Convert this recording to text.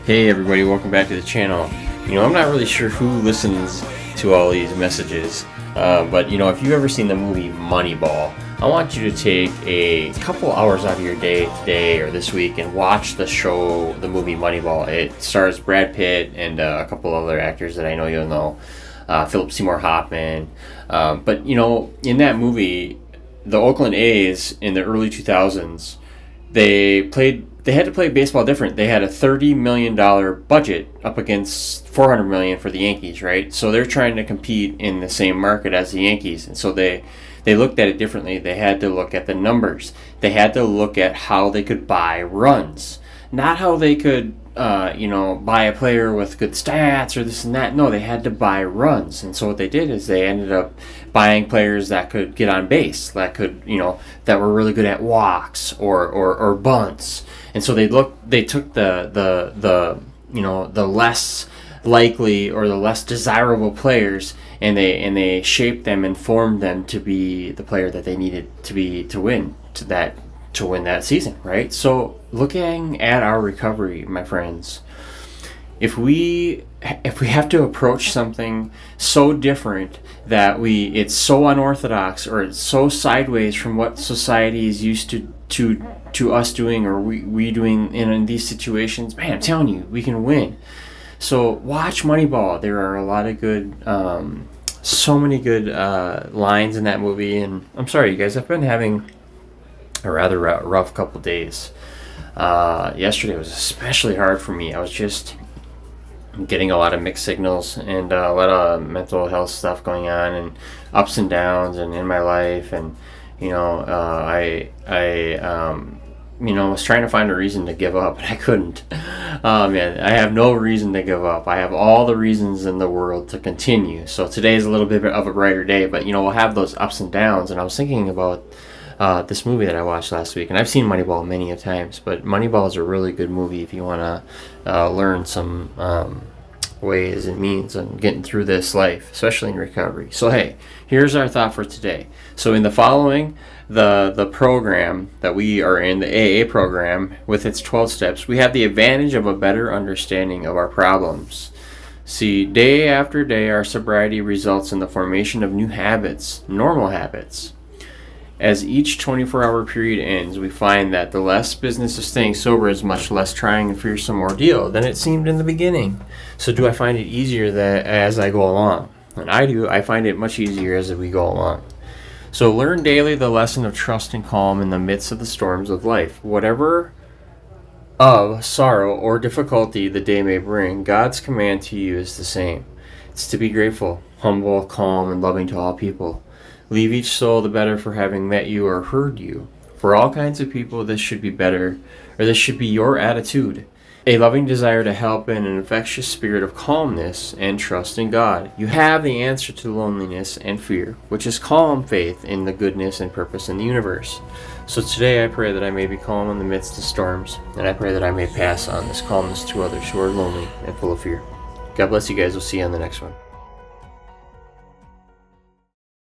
Hey everybody, welcome back to the channel. I'm not really sure who listens to all these messages, but if you've ever seen the movie Moneyball, I want you to take a couple hours out of your day today or this week and watch the movie Moneyball. It stars Brad Pitt and a couple other actors that I know you'll know, Philip Seymour Hoffman. But in that movie, the Oakland A's in the early 2000s, they had to play baseball different. They had a $30 million budget up against $400 million for the Yankees, right? So they're trying to compete in the same market as the Yankees. And so they looked at it differently. They had to look at the numbers. They had to look at how they could buy runs. Not how they could, buy a player with good stats or this and that. No, they had to buy runs. And so what they did is they ended up buying players that could get on base, that could, that were really good at walks or bunts. And so they took the less likely or the less desirable players, and they shaped them and formed them to be the player that they needed to be to win that season, right? So looking at our recovery, my friends, if we have to approach something so different that it's so unorthodox or it's so sideways from what society is used to us doing or we doing in these situations, man, I'm telling you, we can win. So watch Moneyball. There are a lot of good, so many good lines in that movie. And I'm sorry, you guys, I've been having a rather rough couple days. Yesterday was especially hard for me. I was just getting a lot of mixed signals and a lot of mental health stuff going on and ups and downs and in my life. And I was trying to find a reason to give up, and I couldn't. Man, I have no reason to give up. I have all the reasons in the world to continue. So today is a little bit of a brighter day, but we'll have those ups and downs. And I was thinking about this movie that I watched last week, and I've seen Moneyball many a times, but Moneyball is a really good movie if you want to learn some ways and means on getting through this life, especially in recovery. So hey, here's our thought for today. So in the following, the program that we are in, the AA program with its 12 steps, we have the advantage of a better understanding of our problems. See, day after day, our sobriety results in the formation of new habits, normal habits. As each 24-hour period ends, we find that the less business of staying sober is much less trying and fearsome ordeal than it seemed in the beginning. So do I find it easier as I go along? And I do. I find it much easier as we go along. So learn daily the lesson of trust and calm in the midst of the storms of life. Whatever of sorrow or difficulty the day may bring, God's command to you is the same. It's to be grateful, humble, calm, and loving to all people. Leave each soul the better for having met you or heard you. For all kinds of people, this should be better, or this should be your attitude. A loving desire to help and an infectious spirit of calmness and trust in God. You have the answer to loneliness and fear, which is calm faith in the goodness and purpose in the universe. So today I pray that I may be calm in the midst of storms, and I pray that I may pass on this calmness to others who are lonely and full of fear. God bless you guys. We'll see you on the next one.